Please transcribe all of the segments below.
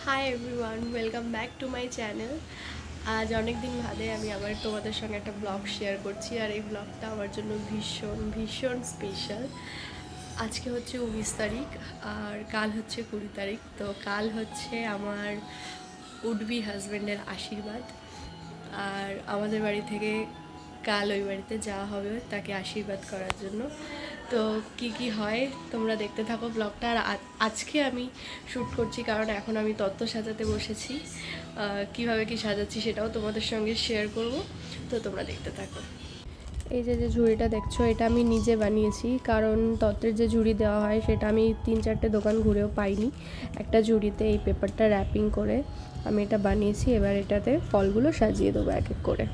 Hi everyone, welcome back to my channel. আজ অনেক দিন বাদে আমি আবার তোমাদের সঙ্গে একটা ব্লগ শেয়ার করছি, আর এই ব্লগটা আমার জন্য ভীষণ ভীষণ স্পেশাল। আজকে হচ্ছে 19 তারিখ আর কাল হচ্ছে 20 তারিখ। তো কাল হচ্ছে আমার উডবি হাজব্যান্ডের আশীর্বাদ, আর আমাদের বাড়ি থেকে কাল ওই বাড়িতে যাওয়া হবে তাকে আশীর্বাদ করার জন্য। তো কি হয় তোমরা দেখতে থাকো ব্লগটা। আর আজকে আমি শ্যুট করছি কারণ এখন আমি তত্ত্ব সাজাতে বসেছি। কিভাবে কি সাজাচ্ছি সেটাও তোমাদের সঙ্গে শেয়ার করব, তো তোমরা দেখতে থাকো। এই যে ঝুড়িটা দেখছো, এটা আমি নিজে বানিয়েছি, কারণ তত্ত্বের যে ঝুড়ি দেওয়া হয় সেটা আমি 3-4টে দোকান ঘুরেও পাইনি। একটা ঝুড়িতে এই পেপারটা র্যাপিং করে আমি এটা বানিয়েছি। এবার এটাতে ফলগুলো সাজিয়ে দেবো এক এক করে।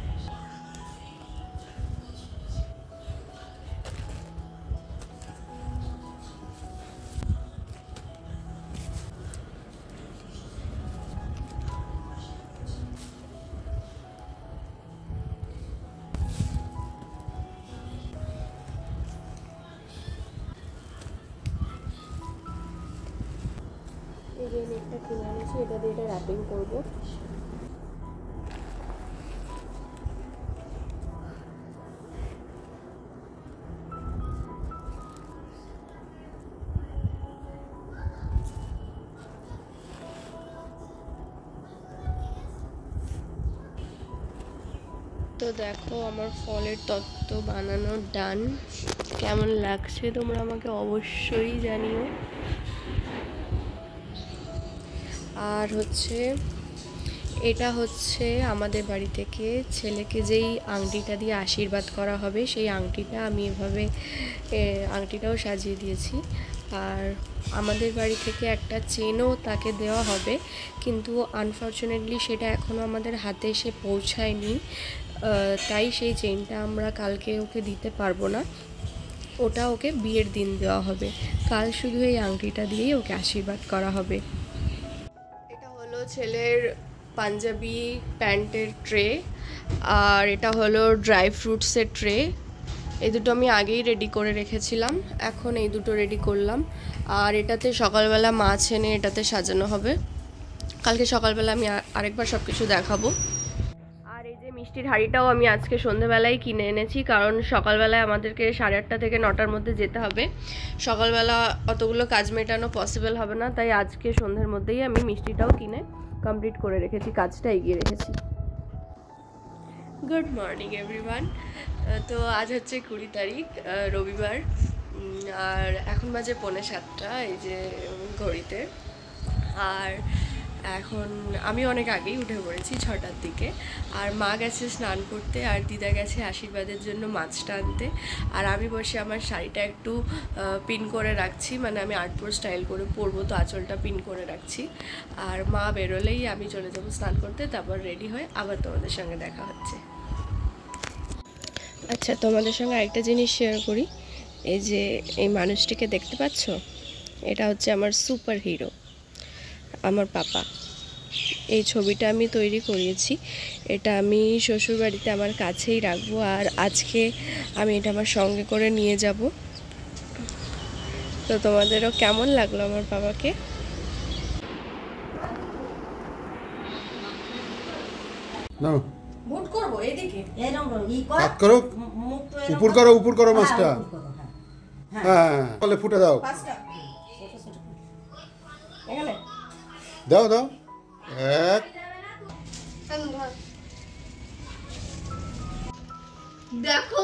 এই যে নেটটা কিনে এনেছি, এটা দিয়ে এটা র্যাপিং করবো। তো দেখো আমার ফলের তত্ত্ব বানানো ডান। কেমন লাগছে তোমরা আমাকে অবশ্যই জানিও। আর হচ্ছে এটা হচ্ছে আমাদের বাড়ি থেকে ছেলেকে যেই আংটিটা দিয়ে আশীর্বাদ করা হবে সেই আংটিটা আমি এভাবে আংটিটাও সাজিয়ে দিয়েছি। আর আমাদের বাড়ি থেকে একটা চেনও তাকে দেওয়া হবে, কিন্তু আনফর্চুনেটলি সেটা এখনও আমাদের হাতে এসে পৌঁছায়নি, তাই সেই চেনটা আমরা কালকে ওকে দিতে পারবো না। ওটা ওকে বিয়ের দিন দেওয়া হবে। কাল শুধু এই আংটিটা দিয়েই ওকে আশীর্বাদ করা হবে। এটা হলো ছেলের পাঞ্জাবি প্যান্টের ট্রে, আর এটা হলো ড্রাই ফ্রুটসের ট্রে। এই দুটো আমি আগেই রেডি করে রেখেছিলাম, এখন এই দুটো রেডি করলাম। আর এটাতে সকালবেলা মাছ এনে এটাতে সাজানো হবে। কালকে সকালবেলা আমি আরেকবার সব কিছু দেখাবো। আর এই যে মিষ্টির হাঁড়িটাও আমি আজকে সন্ধ্যেবেলায় কিনে এনেছি, কারণ সকালবেলায় আমাদেরকে 8:30 থেকে 9টার মধ্যে যেতে হবে। সকালবেলা অতগুলো কাজ মেটানো পসিবল হবে না, তাই আজকে সন্ধ্যের মধ্যেই আমি মিষ্টিটাও কিনে কমপ্লিট করে রেখেছি, কাজটা এগিয়ে রেখেছি। Good morning everyone. তো আজ হচ্ছে 20 তারিখ, রবিবার। আর এখন বাজে 6:45 এই যে ঘড়িতে। আর এখন আমি অনেক আগেই উঠে পড়েছি 6টার দিকে। আর মা গেছে স্নান করতে, আর দিদা গেছে আশীর্বাদের জন্য মাছটা আনতে। আর আমি বসে আমার শাড়িটা একটু পিন করে রাখছি, মানে আমি আর্টপোর স্টাইল করে পরবো, তো আঁচলটা পিন করে রাখছি। আর মা বেরোলেই আমি চলে যাবো স্নান করতে, তারপর রেডি হয়ে আবার তোমাদের সঙ্গে দেখা হচ্ছে। আচ্ছা, তোমাদের সঙ্গে আরেকটা জিনিস শেয়ার করি। এই যে এই মানুষটিকে দেখতে পাচ্ছ, এটা হচ্ছে আমার সুপার হিরো, আমার পাপা। এই ছবিটা আমি তৈরি করিয়েছি, এটা আমি শ্বশুরবাড়িতে আমার কাছেই রাখবো। আর আজকে আমি এটা আমার সঙ্গে করে নিয়ে যাব। তো তোমাদেরও কেমন লাগলো আমার বাবাকে? মুট করব এদিকে এরকম ই কর হাত করো, উপর করো, উপর করো মাছটা। হ্যাঁ হ্যাঁ, তাহলে ফুটে দাও, পাঁচটা এখানে দাও দাও। এক, দেখো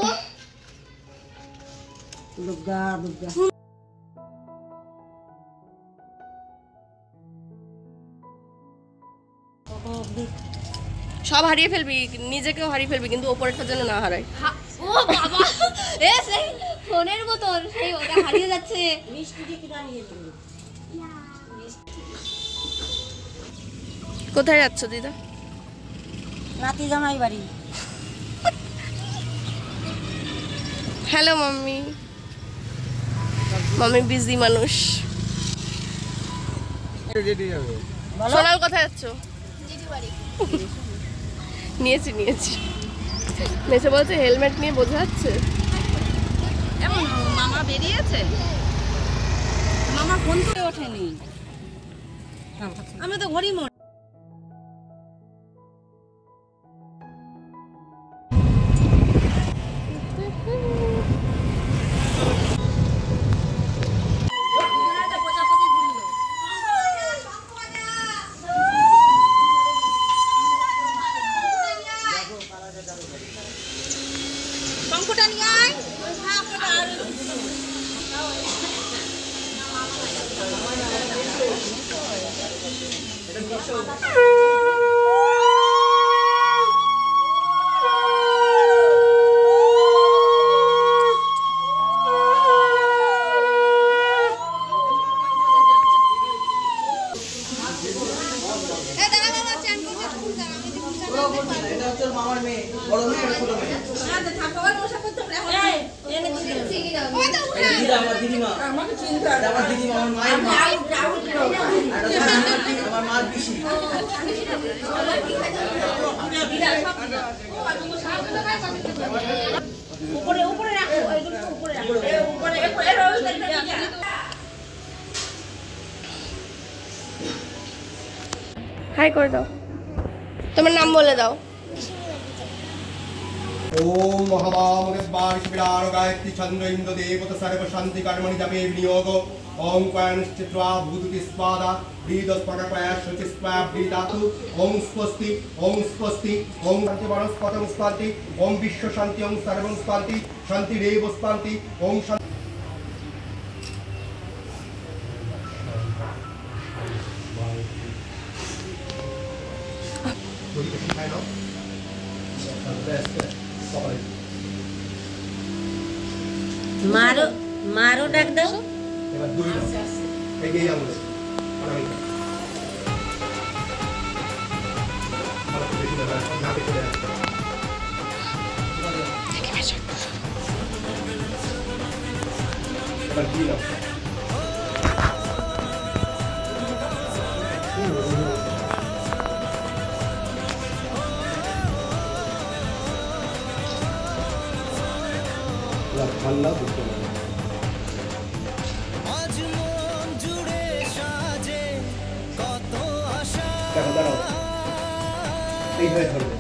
দুর্গা দুর্গা সব হারিয়ে ফেলবি, নিজেকেও হারিয়ে ফেলবি, কিন্তু ওপরেরটা যেন না হারায়। ও বাবা, এ সেই ফোনের বোতল, সেই ওটা হারিয়ে যাচ্ছে। মিষ্টি কিনা নিয়ে তুমি কোথায় যাচ্ছ দিদা? নাতি জামাই বাড়ি। Hello mummy. মাম্মি বিজি মানুষ। সোনাল কোথায় যাচ্ছ? নিয়েছি। মেসে বলছে হেলমেট নিয়ে বোঝা যাচ্ছে। এমন মামা বেরিয়েছে, মামা ফোন করে ওঠেনি। আমি তো ঘড়ি মোড় শঙ্কটা নিয়ে আয় হাই করে দাও, তোমার নাম বলে দাও। ओम महावामगद्वारिषविरार गायत्री चंद्र इंद्र देवत सर्व शांति कर्मणि जपे विनियोग ओम क्वयनश्चित्वा भूतुति स्वादा ब्रीदस्पटक्वय शुचिस्वा ब्रीदातु ओम स्वस्ति ओम शांति वनस्पतम स्पन्ति ओम विश्व शांति ओम सर्वं स्पन्ति शांति रेव स्पन्ति ओम शांति মারো মারো ডাক দাও এবার দুই দাও এগিয়ে যাবো আরামিকা ভালো করে দেখি দাদা নাকে চলে আসছে এবার দুই দাও ঠান্ডা বুঝতে পারবে দেখো দাঁড়াও এইভাবে ধরবে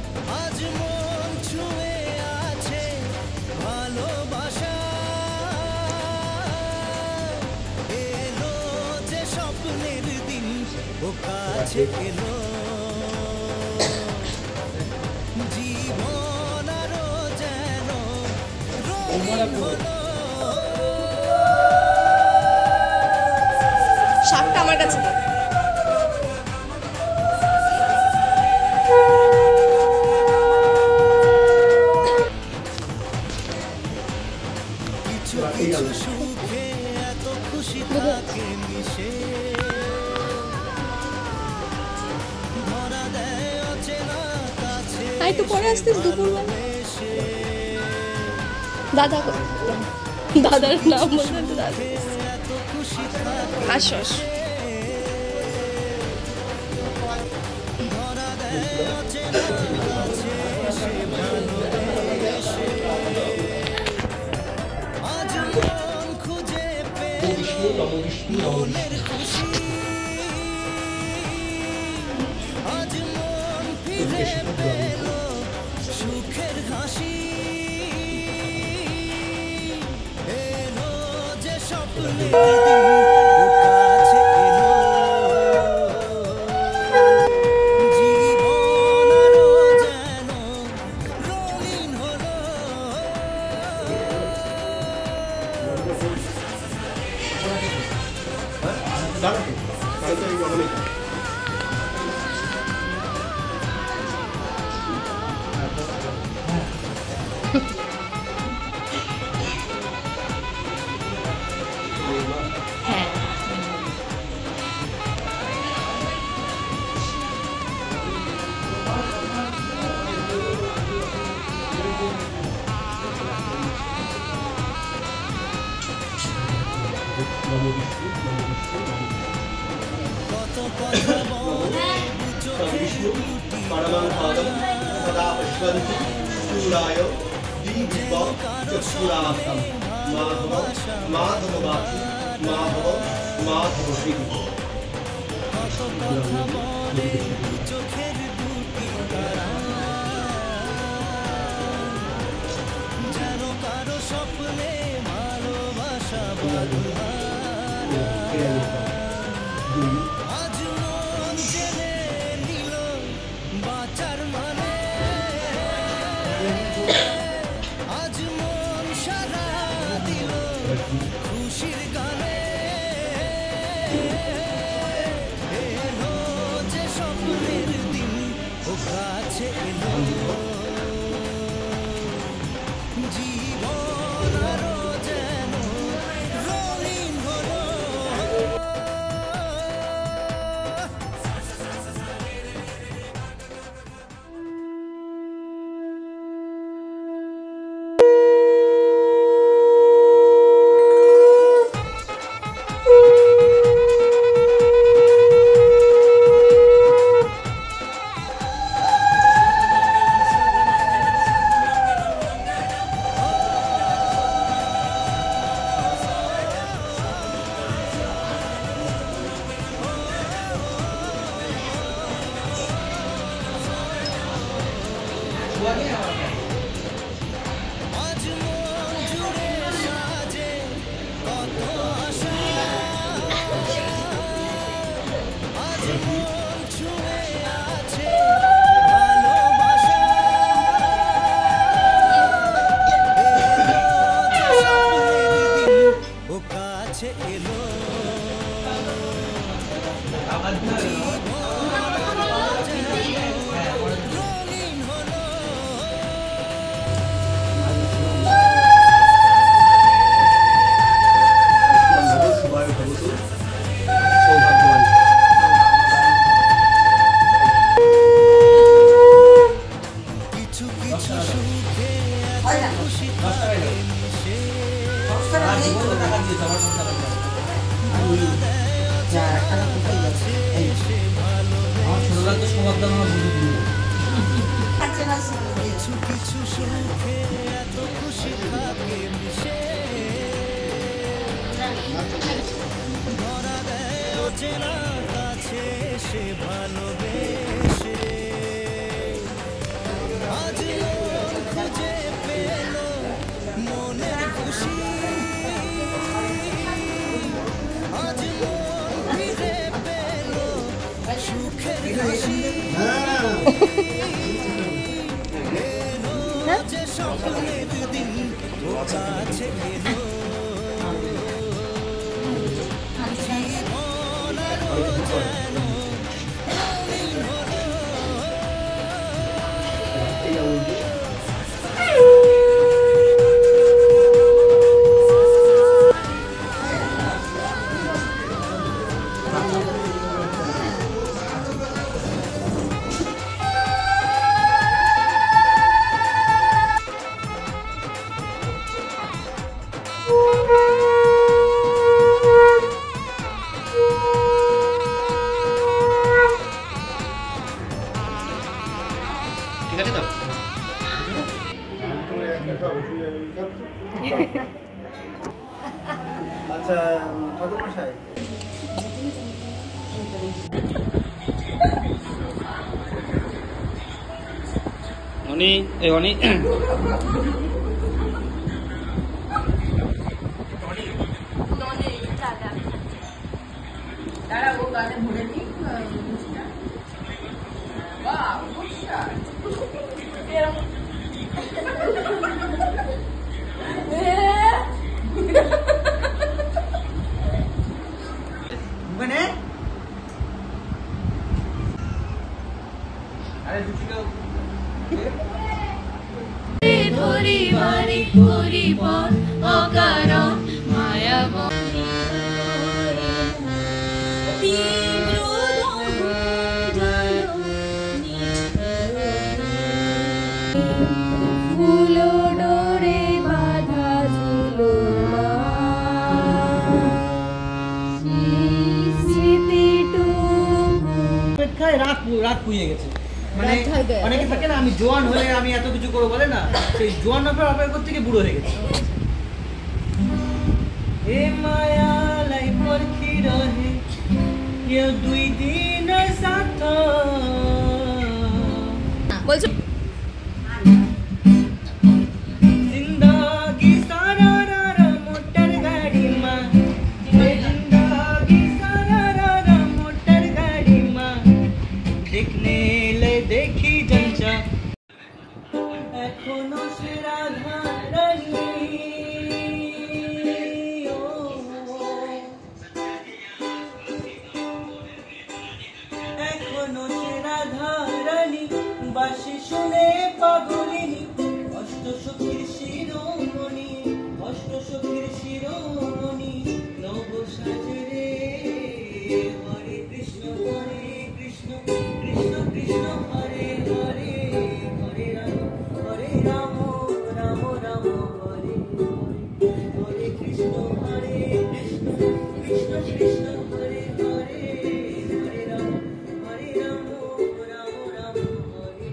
শাকটা আমার কাছে দাও। তাই তো পরে আসতিস দুপুরবেলা। দাদা দাদার নাম বলতে তো দাদা আসো আসো। সুখের হাসি এলো যে স্বপ্নে জীবন আরো যেন রঙিন হলো सदा पश्यन्ति शूराय दीपं चक्षुरासं माधव माधववाचि माधव माधव কত কথা বলে চোখের দুটি তারা, যেন কারো স্বপ্নে ভালোবাসা বাঁধা। আজ মন জেনে নিল বাঁচার মানে, আজ মন সারা দিল খুশির গানে। এলো যে স্বপ্নের দিন ও কাছে এলো, জীবন আরো যেন রঙিন হলো। আজ মন জুড়ে সাজে কত আশা, আজ মন ছুঁয়ে আছে ভালোবাসা। এলো যে স্বপ্নের দিন ও কাছে এলো, রঙিন হলো। কিছু কিছু সুখে এত খুশি থাকে মিশে, সে কিছু কিছু সুখে এত খুশি থাকে মিশে, ধরা দেয় অচেনা কাছে সে ভালোবেসে। আজ মন খুঁজে পেল মনের খুশি, আজ মন ফিরে পেল সুখের হাসি। এলো যে স্বপ্নের দিন ও কাছে এলো, জীবন আরো যেন রঙিন হলো। ঠিক আছে তো? আচ্ছা ঠাকুর মশাই, অনি এই অনি ওখানে আরে দুটো ধরি বাড়ি করি পর অকারণ মায়া ফুলো ডোরে বাঁধা ঝুলো অপেক্ষায় রাত পুড়িয়ে গেছে। মানে অনেকে থাকে না, আমি জোয়ান হলে আমি এত কিছু করবো বলে না, সেই জোয়ান আপনার অপেক্ষা করতে গিয়ে বুড়ো হয়ে গেছে। এ মায়া লাই পরখি রহে ये 2 दिन साथ বলছো जिंदगी सारा रा मोटर गाड़ी माँ जिंदगी सारा रा मोटर गाड़ी माँ देखने ले देखी जंचा एखोनो से राधा रानी एखोनो से राधा रानी बाशी शुने पागलिनी अष्ट सखीर शिरोमणि अष्ट सखीर शिरोमणि नव साजे रे हरे कृष्ण कृष्ण कृष्ण हरे हरे हरे राम राम राम हरे हरे कृष्ण कृष्ण कृष्ण हरे हरे हरे राम राम राम हरे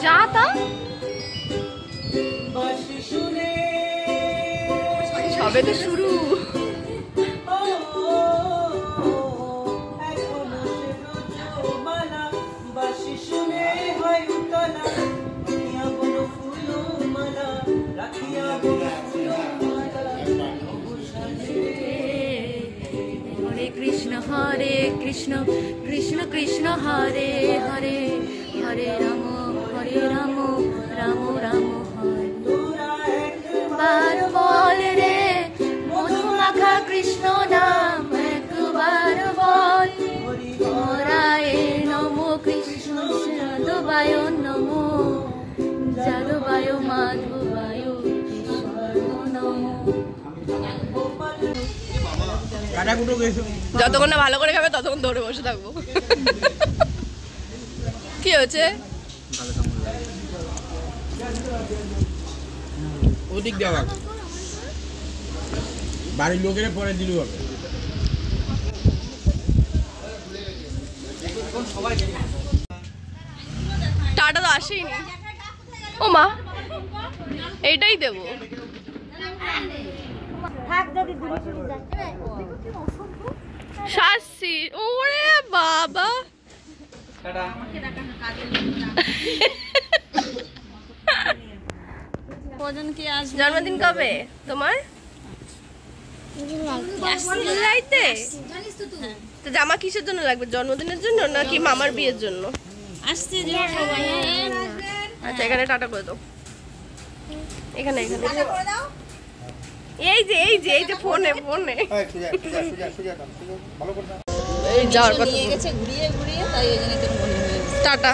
যাতা সবে তো শুরু हरे कृष्ण कृष्ण कृष्ण हरे हरे हरे राम राम राम हरे बार बोल रे मधुमाखा कृष्ण नाम एक बार बोल हराए नमो कृष्ण जादवाय नमो जादवाय माधवाय नमो যতক্ষণ না ভালো করে খাবে ততক্ষণ ধরে বসে থাকবো কি হচ্ছে ওদিক দেওয়া বাড়ির লোকের পরে দিলেও হবে টাটা তো আসেনি ও মা এইটাই দেবো শাসি ওরে বাবা জন্মদিন কবে তোমার জুলাইতে তো জামা কিসের জন্য লাগবে জন্মদিনের জন্য নাকি মামার বিয়ের জন্য আচ্ছা এখানে টাটা করে দাও এখানে এখানে এই যে ফোনে যাওয়ার কথা ঘুরিয়ে ঘুরিয়ে তাই এই জন্য টাটা